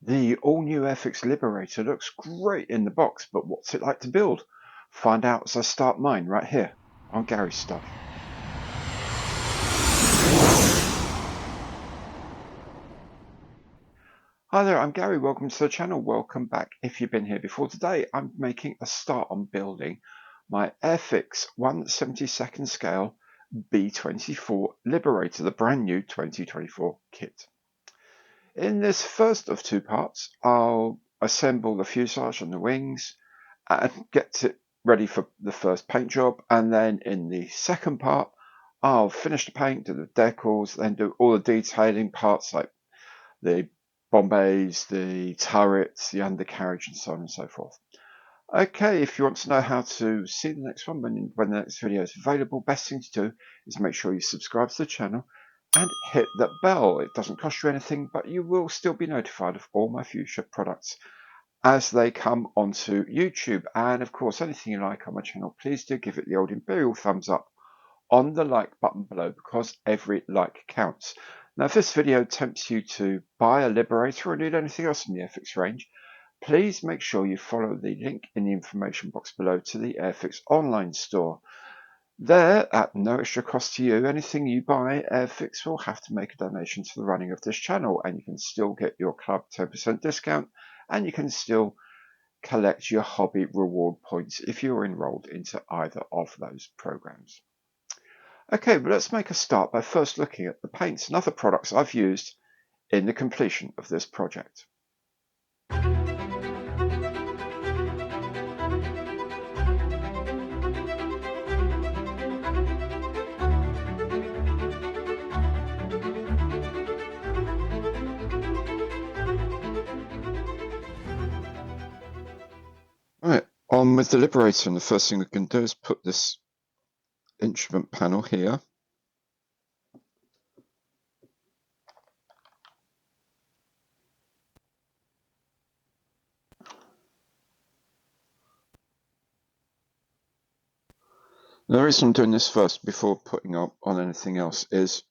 The all-new AIRFIX Liberator looks great in the box, but what's it like to build? Find out as I start mine right here on Gary's Stuff. Hi there, I'm Gary. Welcome to the channel. Welcome back if you've been here before. Today I'm making a start on building my AIRFIX 1/72 scale B-24 Liberator, the brand new 2024 kit. In this first of two parts, I'll assemble the fuselage and the wings and get it ready for the first paint job. And then in the second part, I'll finish the paint, do the decals, then do all the detailing parts like the bombays, the turrets, the undercarriage, and so on and so forth. Okay, if you want to know how to see the next one when the next video is available, best thing to do is make sure you subscribe to the channel and hit that bell. It doesn't cost you anything, but you will still be notified of all my future products as they come onto YouTube. And of course, anything you like on my channel, please do give it the old imperial thumbs up on the like button below, because every like counts. Now, if this video tempts you to buy a Liberator or need anything else in the AIRFIX range, please make sure you follow the link in the information box below to the AIRFIX online store. There, at no extra cost to you, anything you buy, AIRFIX will have to make a donation to the running of this channel, and you can still get your club 10% discount, and you can still collect your hobby reward points if you're enrolled into either of those programs. Okay, but let's make a start by first looking at the paints and other products I've used in the completion of this project. Right, on with the Liberator, and the first thing we can do is put this instrument panel here. The reason I'm doing this first before putting up on anything else is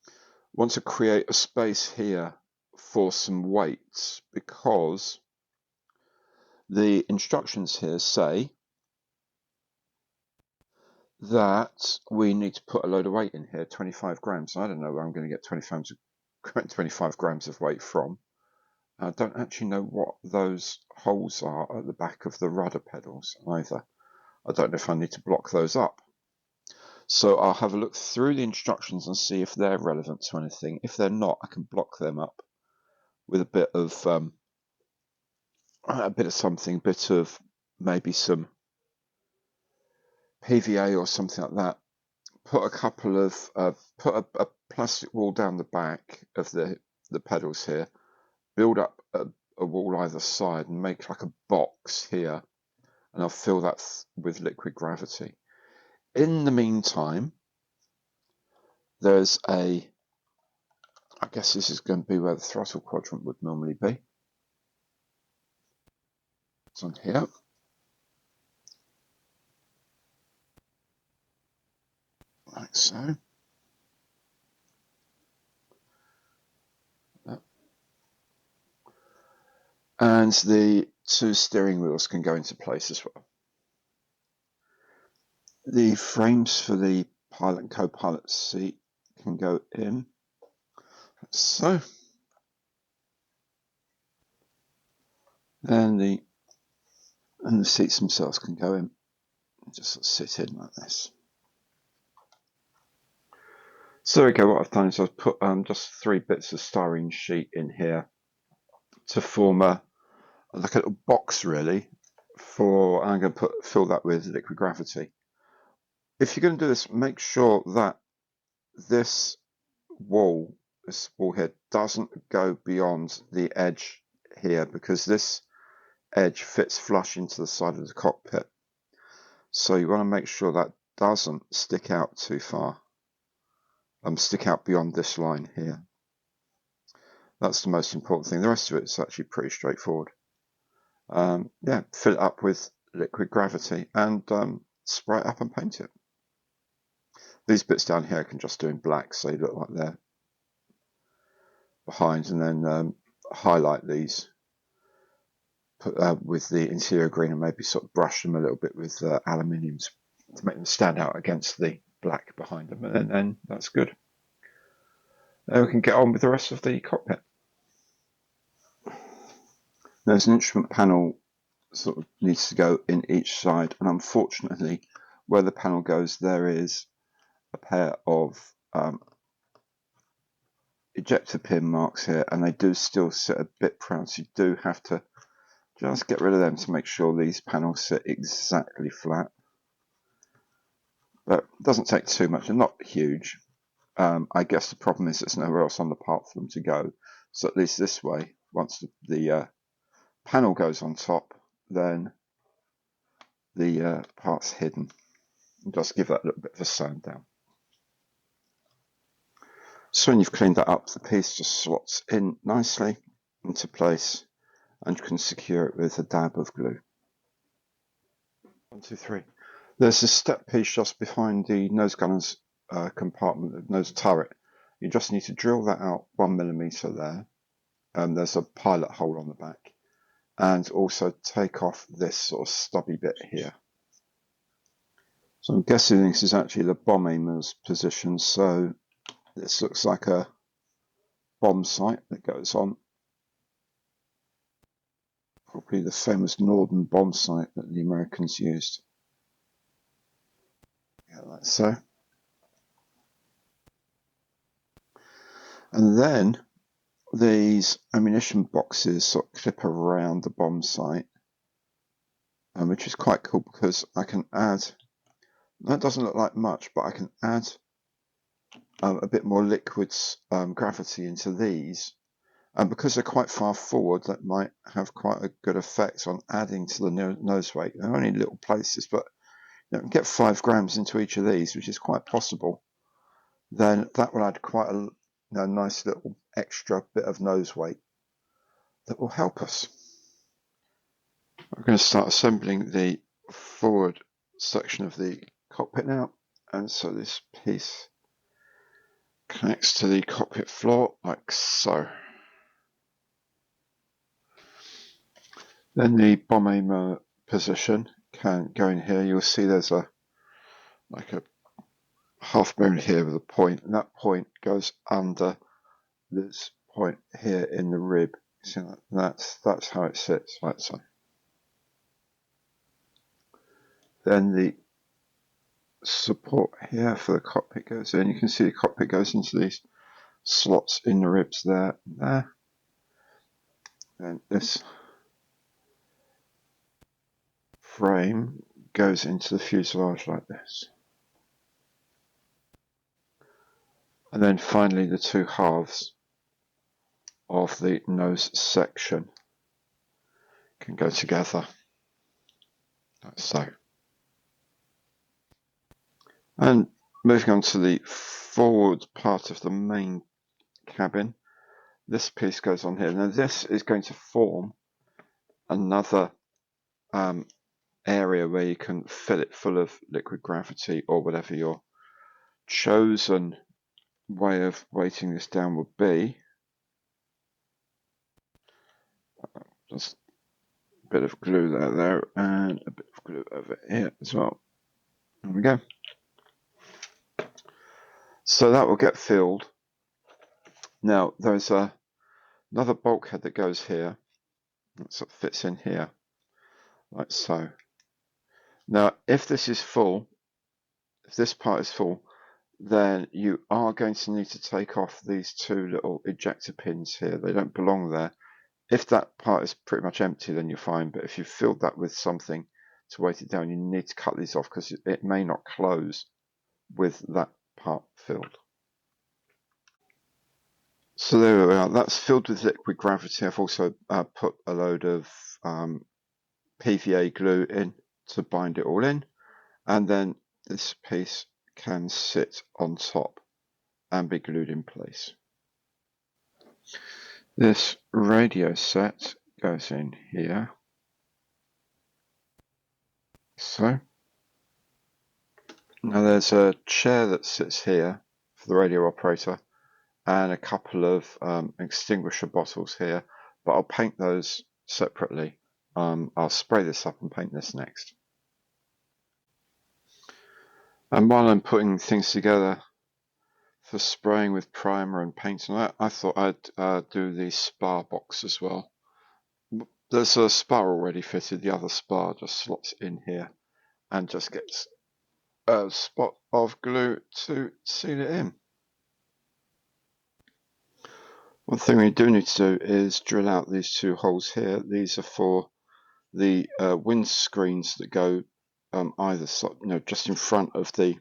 I want to create a space here for some weights, because the instructions here say that we need to put a load of weight in here, 25 grams. I don't know where I'm going to get 25 grams of weight from. I don't actually know what those holes are at the back of the rudder pedals either. I don't know if I need to block those up. So I'll have a look through the instructions and see if they're relevant to anything. If they're not, I can block them up with a bit of something, a bit of maybe some PVA or something like that. Put a couple of put a plastic wall down the back of the pedals here. Build up a wall either side and make like a box here, and I'll fill that with liquid gravity. In the meantime, there's I guess this is going to be where the throttle quadrant would normally be. It's on here. Like so. And the two steering wheels can go into place as well. The frames for the pilot and co-pilot seat can go in, so. Then the seats themselves can go in and just sort of sit in like this. So there we go. What I've done is I've put just 3 bits of styrene sheet in here to form like a little box, really. I'm going to fill that with liquid gravity. If you're going to do this, make sure that this wall here doesn't go beyond the edge here, because this edge fits flush into the side of the cockpit. So you want to make sure that doesn't stick out too far. Stick out beyond this line here. That's the most important thing. The rest of it is actually pretty straightforward. Yeah, fill it up with liquid gravity and spray it up and paint it. These bits down here I can just do in black, so they look like they're behind, and then highlight these put with the interior green and maybe sort of brush them a little bit with aluminium to make them stand out against the black behind them, and then that's good. Now we can get on with the rest of the cockpit. There's an instrument panel sort of needs to go in each side, and unfortunately where the panel goes there is a pair of ejector pin marks here, and they do still sit a bit proud, so you do have to just get rid of them to make sure these panels sit exactly flat. But it doesn't take too much, and not huge. I guess the problem is there's nowhere else on the part for them to go, so at least this way, once the panel goes on top, then the part's hidden. And just give that a little bit of a sand down. So when you've cleaned that up, the piece just slots in nicely into place, and you can secure it with a dab of glue. 1, 2, 3. There's a step piece just behind the nose gunner's compartment, the nose turret. You just need to drill that out 1mm there. There's a pilot hole on the back, and also take off this sort of stubby bit here. So I'm guessing this is actually the bomb aimer's position, so this looks like a bomb sight that goes on. Probably the famous Norden bomb sight that the Americans used. Yeah, like so. And then these ammunition boxes sort of clip around the bomb sight, which is quite cool because I can add, that doesn't look like much, but I can add a bit more liquid gravity into these, and because they're quite far forward, that might have quite a good effect on adding to the nose weight. They're only little places, but you can get 5 grams into each of these, which is quite possible. Then that will add quite a nice little extra bit of nose weight that will help us. We're going to start assembling the forward section of the cockpit now, and so this piece connects to the cockpit floor like so. Then the bomb aimer position can go in here. You'll see there's a half moon here with a point, and that point goes under this point here in the rib. See, that's how it sits, like so. Then the support here for the cockpit goes in. You can see the cockpit goes into these slots in the ribs there and there. And this frame goes into the fuselage like this. And then finally the 2 halves of the nose section can go together like so. And moving on to the forward part of the main cabin, this piece goes on here. Now this is going to form another area where you can fill it full of liquid gravity or whatever your chosen way of weighting this down would be. Just a bit of glue there, and a bit of glue over here as well. There we go. So that will get filled. Now there's another bulkhead that goes here, that sort of fits in here, like so. Now if this is full, if this part is full, then you are going to need to take off these 2 little ejector pins here. They don't belong there. If that part is pretty much empty, then you're fine, but if you've filled that with something to weight it down, you need to cut these off because it may not close with that part filled. So there we are, that's filled with liquid gravity. I've also put a load of PVA glue in to bind it all in, and then this piece can sit on top and be glued in place. This radio set goes in here, so. Now there's a chair that sits here for the radio operator, and a couple of extinguisher bottles here, but I'll paint those separately I'll spray this up and paint this next. And while I'm putting things together for spraying with primer and paint and that, I thought I'd do the spar box as well. There's a spar already fitted, the other spar just slots in here and just gets a spot of glue to seal it in. One thing we do need to do is drill out these two holes here. These are for the wind screens that go either side, just in front of the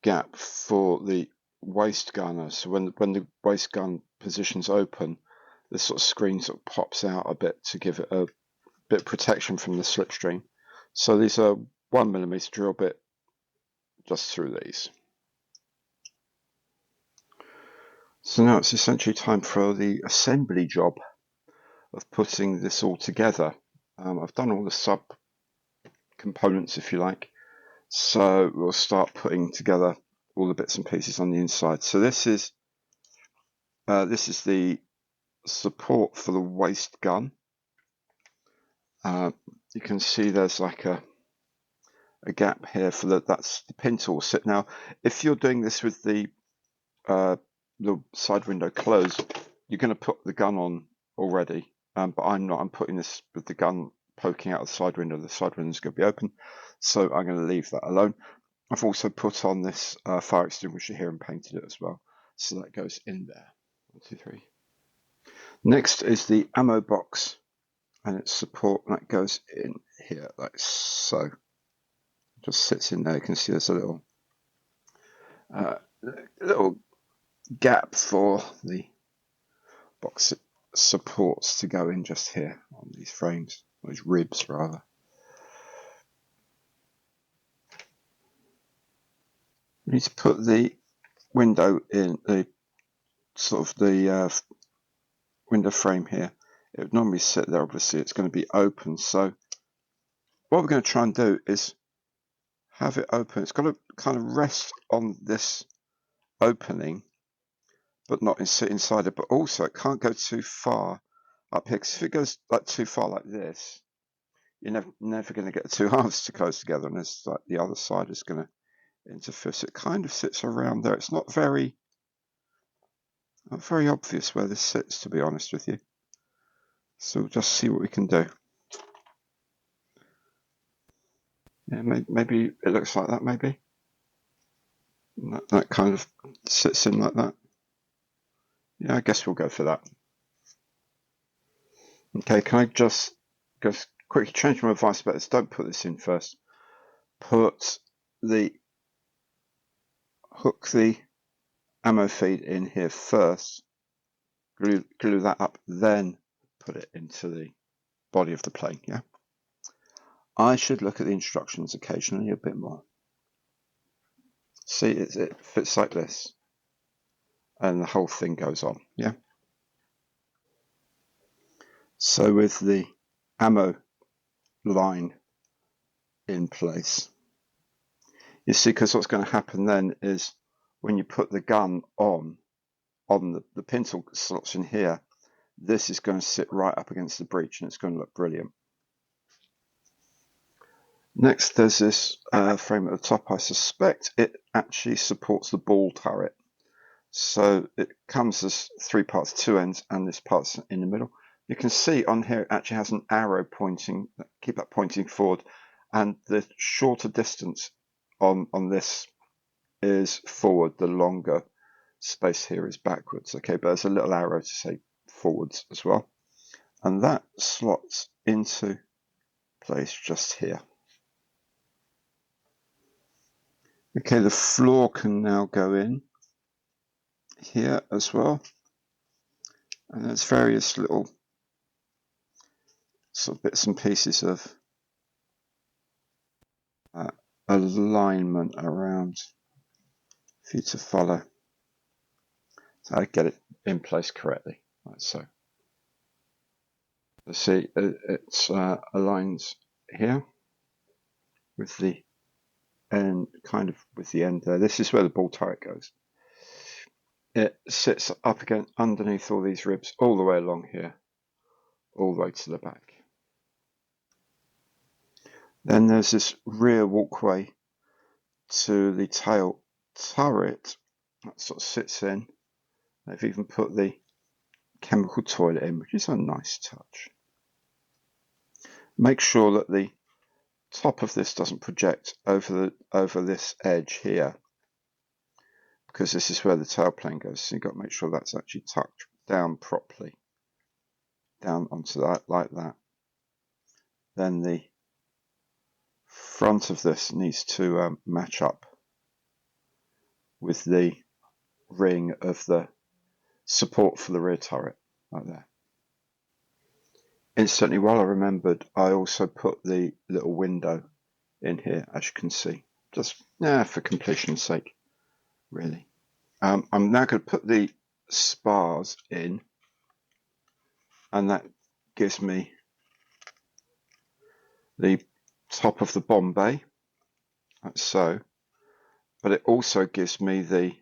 gap for the waist gunner. So when the waist gun position's open, this sort of screen sort of pops out a bit to give it a bit of protection from the slipstream. So these are 1mm drill bit just through these. So now it's essentially time for the assembly job of putting this all together. I've done all the sub components, if you like, so we'll start putting together all the bits and pieces on the inside. So this is the support for the waist gun. You can see there's like a gap here for that's the pin tool sit. Now, if you're doing this with the side window closed, you're going to put the gun on already, but I'm not. I'm putting this with the gun poking out of the side window. The side window is going to be open, so I'm going to leave that alone. I've also put on this fire extinguisher here and painted it as well, so that goes in there. 1, 2, 3. Next is the ammo box and its support, that goes in here like so. Just sits in there. You can see there's a little gap for the box supports to go in just here on these frames, these ribs rather. We need to put the window in, the sort of the window frame here. It would normally sit there, obviously it's going to be open, so what we're going to try and do is have it open. It's got to kind of rest on this opening but not sit inside it, but also it can't go too far up here, because if it goes like too far like this, you're never going to get the two halves to close together, and it's like the other side is going to interfere. So it kind of sits around there. It's not very obvious where this sits, to be honest with you. So we'll just see what we can do. Yeah, maybe it looks like that, maybe. That kind of sits in like that. Yeah, I guess we'll go for that. Okay, can I just quickly change my advice about this? Don't put this in first. Hook the ammo feed in here first, glue that up, then put it into the body of the plane, yeah? I should look at the instructions occasionally a bit more. See, it fits like this, and the whole thing goes on, yeah? So with the ammo line in place, you see, because what's going to happen then is when you put the gun on the pintle slots in here, this is going to sit right up against the breech and it's going to look brilliant. Next, there's this frame at the top. I suspect it actually supports the ball turret. So it comes as 3 parts, 2 ends, and this part's in the middle. You can see on here it actually has an arrow pointing, keep that pointing forward, and the shorter distance on this is forward, the longer space here is backwards. Okay, but there's a little arrow to say forwards as well. And that slots into place just here. Okay, the floor can now go in here as well. And there's various little sort of bits and pieces of alignment around for you to follow. So I get it in place correctly, like so. You see, it's aligns here with the end, kind of with the end there. This is where the ball turret goes. It sits up again underneath all these ribs all the way along here, all the way to the back. Then there's this rear walkway to the tail turret that sort of sits in. They've even put the chemical toilet in, which is a nice touch. Make sure that the top of this doesn't project over this edge here, because this is where the tailplane goes, so you've got to make sure that's actually tucked down properly, down onto that, like that. Then the front of this needs to match up with the ring of the support for the rear turret, like there. Instantly, while I remembered, I also put the little window in here, as you can see, just for completion's sake, really. I'm now going to put the spars in, and that gives me the top of the bomb bay, like so, but it also gives me the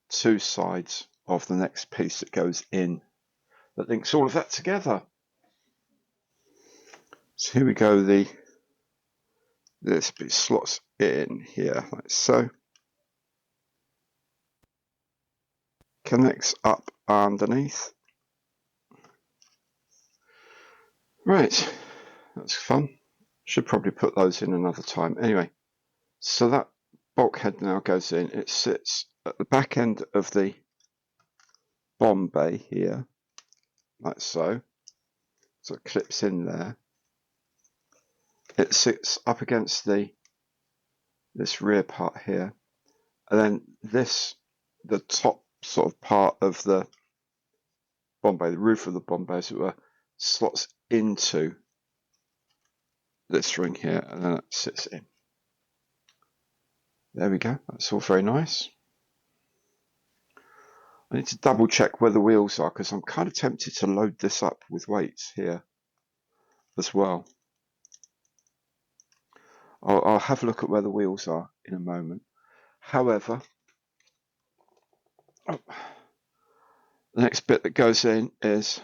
two sides of the next piece that goes in, that links all of that together. So here we go, this bit slots in here, like so, connects up underneath. Right, that's fun. Should probably put those in another time. Anyway, so that bulkhead now goes in. It sits at the back end of the bomb bay here, like so. So it clips in there. It sits up against this rear part here, and then the top sort of part of the bomb bay, the roof of the bomb bay, as it were, slots into this ring here, and then it sits in. There we go. That's all very nice. I need to double check where the wheels are, because I'm kind of tempted to load this up with weights here as well. I'll have a look at where the wheels are in a moment. However, the next bit that goes in is,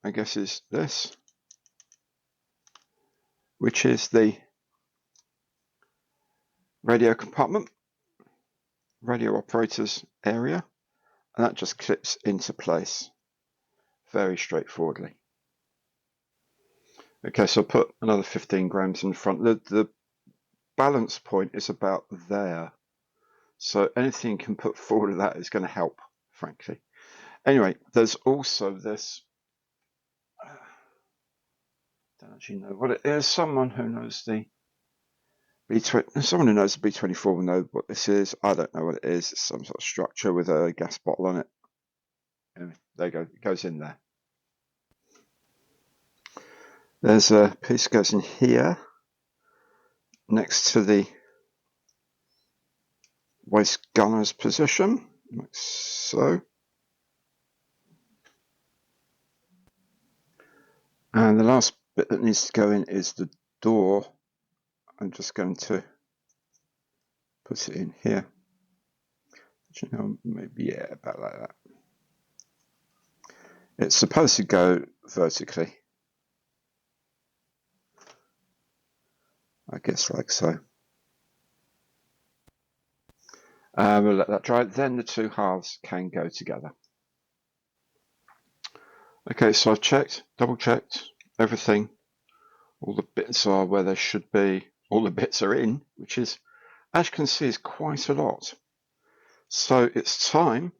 I guess, is this, which is the radio compartment, radio operators area, and that just clips into place very straightforwardly. Okay, so I'll put another 15 grams in front. The balance point is about there, so anything you can put forward of that is going to help, frankly. Anyway, there's also this, I don't actually know what it is. Someone who knows the B-24 will know what this is. I don't know what it is. It's some sort of structure with a gas bottle on it. Anyway, there you go. It goes in there. There's a piece that goes in here next to the waist gunner's position, like so. And the last bit that needs to go in is the door. I'm just going to put it in here. You know, maybe, about like that. It's supposed to go vertically, I guess, like so. We'll let that dry. Then the two halves can go together. Okay, so I've double checked everything. All the bits are where they should be. All the bits are in, which is, as you can see, is quite a lot. So it's time,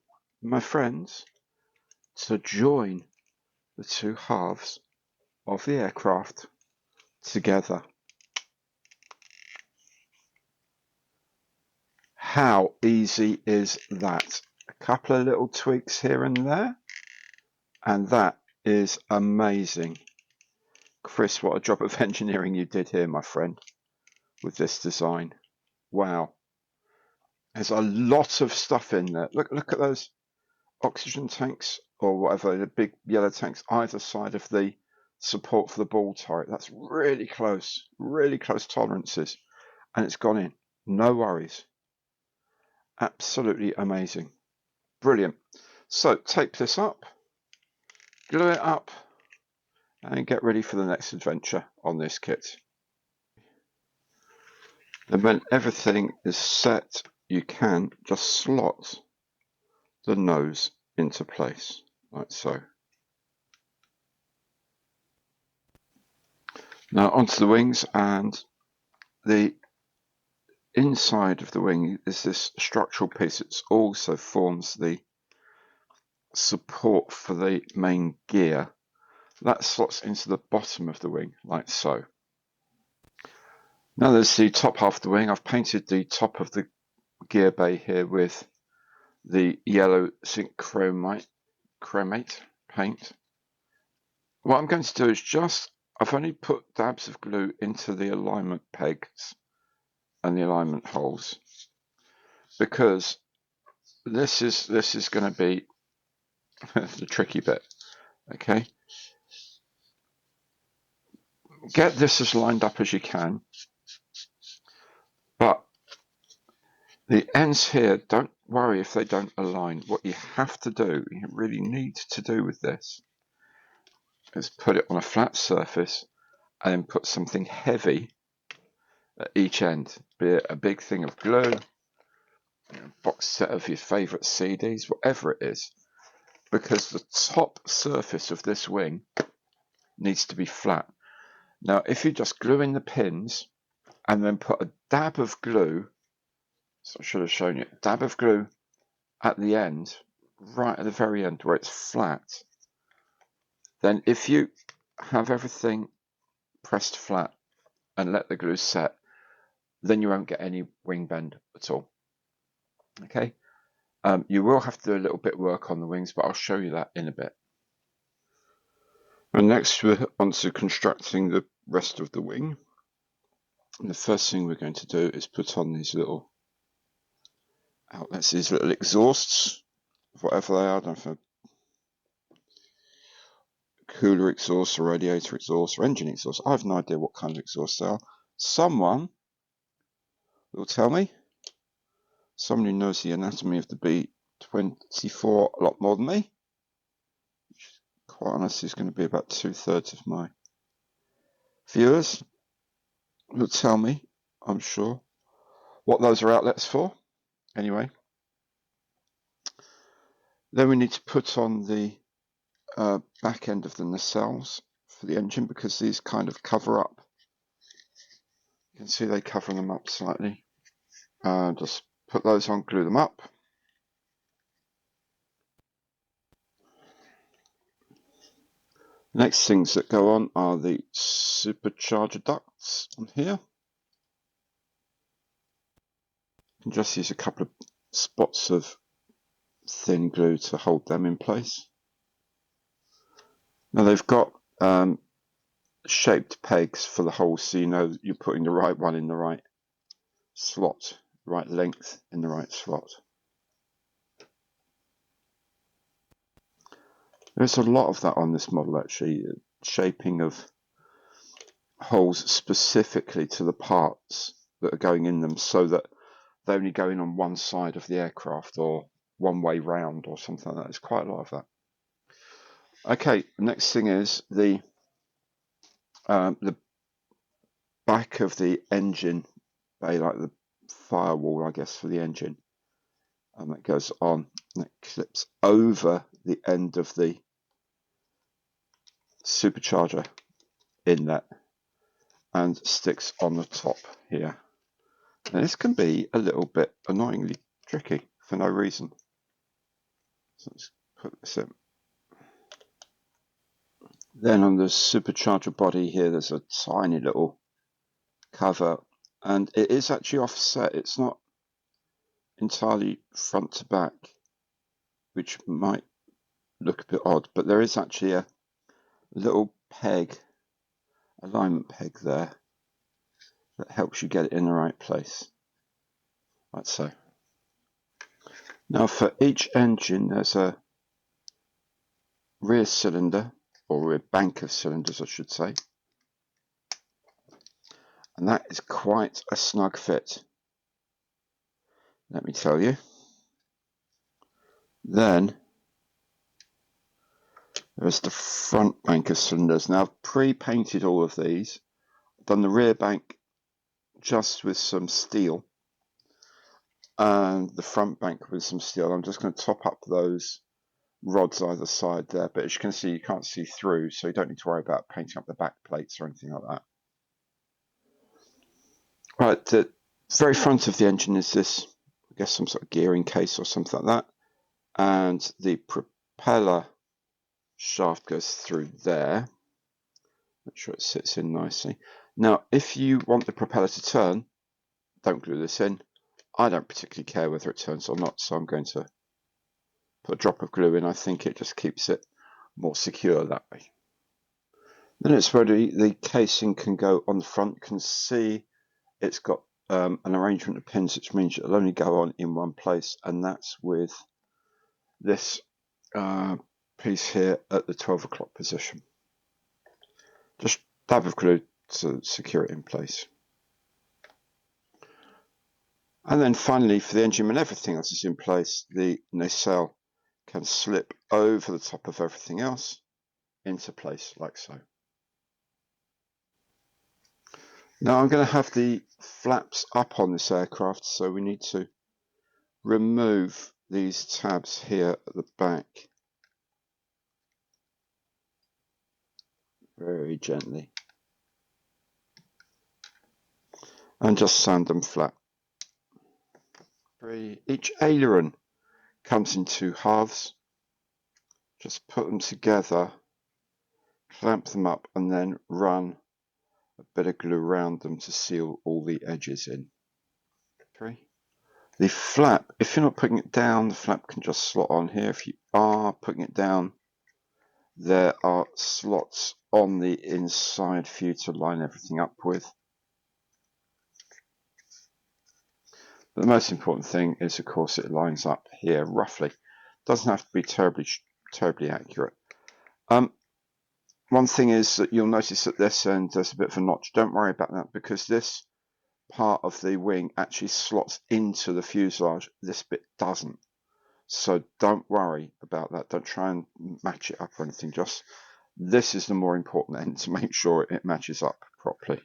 my friends, to join the two halves of the aircraft together. How easy is that? A couple of little tweaks here and there, and that is amazing. Chris, what a job of engineering you did here, my friend, with this design. Wow. There's a lot of stuff in there. Look at those oxygen tanks, or whatever, the big yellow tanks either side of the support for the ball turret. That's really close tolerances, and it's gone in. No worries. Absolutely amazing. Brilliant. So tape this up, glue it up, and get ready for the next adventure on this kit. And when everything is set, you can just slot the nose into place, like so. Now onto the wings, and the inside of the wing is this structural piece. It also forms the support for the main gear. That slots into the bottom of the wing, like so. Now there's the top half of the wing. I've painted the top of the gear bay here with the yellow zinc chromate paint. What I'm going to do is I've only put dabs of glue into the alignment pegs and the alignment holes, because this is going to be the tricky bit. Okay, get this as lined up as you can, but the ends here, don't worry if they don't align. What you have to do, you really need to do with this, is put it on a flat surface and then put something heavy at each end, be it a big thing of glue, a box set of your favourite CDs, whatever it is, because the top surface of this wing needs to be flat. Now, if you just glue in the pins and then put a dab of glue, so I should have shown you, a dab of glue at the end, right at the very end where it's flat, then if you have everything pressed flat and let the glue set, then you won't get any wing bend at all. Okay, you will have to do a little bit of work on the wings, but I'll show you that in a bit. And next we're on to constructing the rest of the wing. And the first thing we're going to do is put on these little outlets, these little exhausts, whatever they are. I don't know if they're cooler exhaust or radiator exhaust or engine exhaust. I have no idea what kind of exhaust they are. Someone will tell me. Someone who knows the anatomy of the B-24 a lot more than me. Quite honestly, is going to be about 2/3 of my viewers. Will tell me, I'm sure, what those are outlets for. Anyway, then we need to put on the back end of the nacelles for the engine, because these kind of cover up. You can see they cover them up slightly. Just put those on, glue them up. Next things that go on are the supercharger ducts on here. You can just use a couple of spots of thin glue to hold them in place. Now they've got shaped pegs for the holes, so you know you're putting the right one in the right slot, right length in the right slot. There's a lot of that on this model actually, shaping of holes specifically to the parts that are going in them, so that they only go in on one side of the aircraft or one way round or something like that. There's quite a lot of that. Okay, next thing is the back of the engine bay, like the firewall, I guess, for the engine. And that goes on, and it clips over the end of the supercharger inlet and sticks on the top here. And this can be a little bit annoyingly tricky for no reason. So let's put this in. Then on the supercharger body here, there's a tiny little cover, and it is actually offset. It's not entirely front to back, which might look a bit odd, but there is actually a little peg, alignment peg there, that helps you get it in the right place, like so. Now for each engine there's a rear cylinder, or rear bank of cylinders I should say, and that is quite a snug fit, let me tell you. Then there's the front bank of cylinders. Now I've pre-painted all of these. I've done the rear bank just with some steel, and the front bank with some steel. I'm just going to top up those rods either side there, but as you can see, you can't see through, so you don't need to worry about painting up the back plates or anything like that. Right, the very front of the engine is this, I guess, some sort of gearing case or something like that, and the propeller shaft goes through there. Make sure it sits in nicely. Now, if you want the propeller to turn, don't glue this in. I don't particularly care whether it turns or not, so I'm going to put a drop of glue in. I think it just keeps it more secure that way. Then it's ready. The casing can go on the front. You can see it's got an arrangement of pins, which means it'll only go on in one place, and that's with this piece here at the 12 o'clock position. Just dab of glue to secure it in place. And then finally, for the engine, when everything else is in place, the nacelle can slip over the top of everything else into place like so. Now I'm going to have the flaps up on this aircraft, so we need to remove these tabs here at the back very gently and just sand them flat. Each aileron comes in two halves. Just put them together, clamp them up, and then run a bit of glue around them to seal all the edges in. The flap, if you're not putting it down, the flap can just slot on here. If you are putting it down, there are slots on the inside for you to line everything up with. But the most important thing is, of course, it lines up here roughly. Doesn't have to be terribly accurate. One thing is that you'll notice at this end there's a bit of a notch. Don't worry about that, because this part of the wing actually slots into the fuselage. This bit doesn't. So don't worry about that. Don't try and match it up or anything. Just this is the more important end to make sure it matches up properly.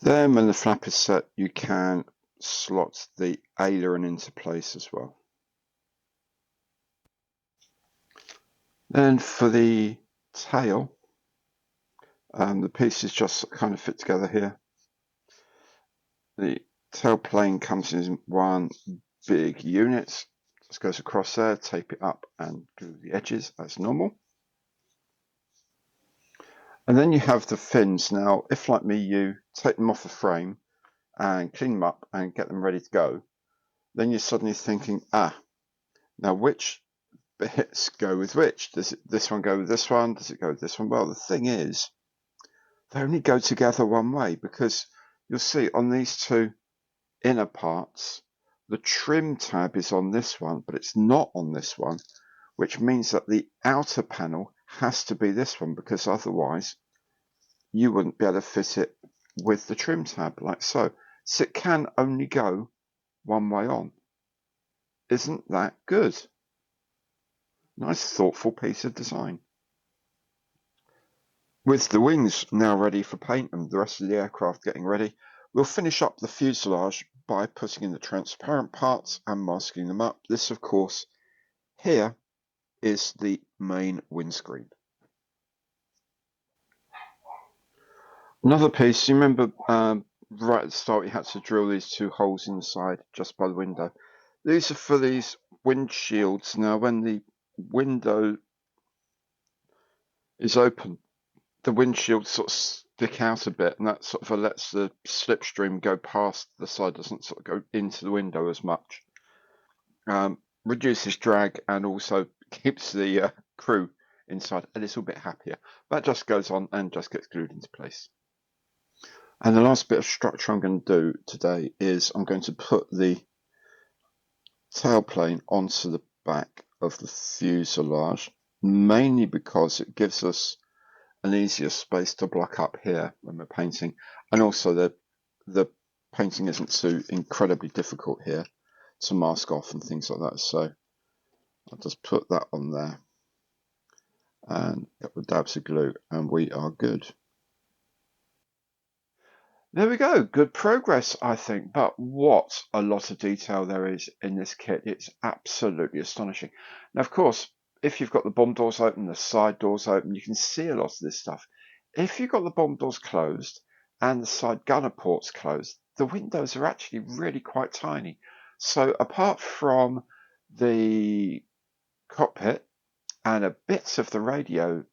Then when the flap is set, you can slot the aileron into place as well. Then for the tail, the pieces just kind of fit together here. The tail plane comes in one big unit. Just goes across there, tape it up and glue the edges as normal. And then you have the fins. Now, if like me, you take them off the frame and clean them up and get them ready to go, then you're suddenly thinking, now which bits go with which? Does this one go with this one? Does it go with this one? Well, the thing is, they only go together one way, because you'll see on these two inner parts, the trim tab is on this one, but it's not on this one, which means that the outer panel has to be this one, because otherwise you wouldn't be able to fit it with the trim tab like so. So it can only go one way on. Isn't that good? Nice thoughtful piece of design. With the wings now ready for paint and the rest of the aircraft getting ready, we'll finish up the fuselage by putting in the transparent parts and masking them up. This, of course, here is the main windscreen. Another piece, you remember right at the start we had to drill these two holes in the side just by the window. These are for these windshields. Now when the window is open, the windshield sort of stick out a bit, and that sort of lets the slipstream go past the side, doesn't sort of go into the window as much. Reduces drag and also keeps the crew inside a little bit happier. That just goes on and just gets glued into place. And the last bit of structure I'm going to do today is I'm going to put the tailplane onto the back of the fuselage, mainly because it gives us an easier space to block up here when we're painting, and also the painting isn't too incredibly difficult here to mask off and things like that. So I'll just put that on there and get the dabs of glue and we are good. There we go. Good progress, I think. But what a lot of detail there is in this kit. It's absolutely astonishing. Now, of course, if you've got the bomb doors open, the side doors open, you can see a lot of this stuff. If you've got the bomb doors closed and the side gunner ports closed, the windows are actually really quite tiny. So apart from the cockpit and a bits of the radio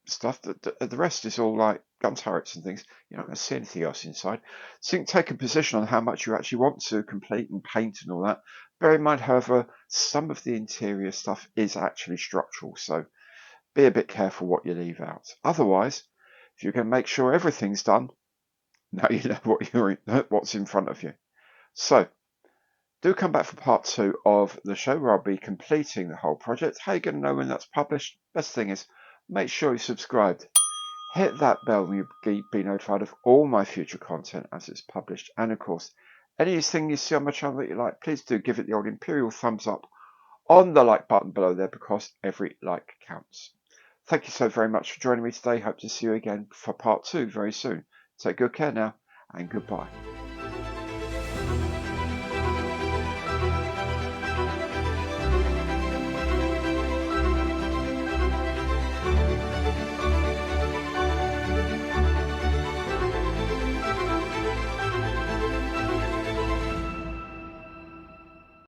stuff, the rest is all like gun turrets and things. You're not going to see anything else inside. So you can take a position on how much you actually want to complete and paint and all that. Bear in mind, however, some of the interior stuff is actually structural, so be a bit careful what you leave out. Otherwise, if you're going to make sure everything's done, now you know what's in front of you. So do come back for part 2 of the show where I'll be completing the whole project. How are you going to know when that's published? Best thing is, make sure you're subscribed. Hit that bell and you'll be notified of all my future content as it's published. And of course, anything you see on my channel that you like, please do give it the old imperial thumbs up on the like button below there, because every like counts. Thank you so very much for joining me today. Hope to see you again for part 2 very soon. Take good care now, and goodbye.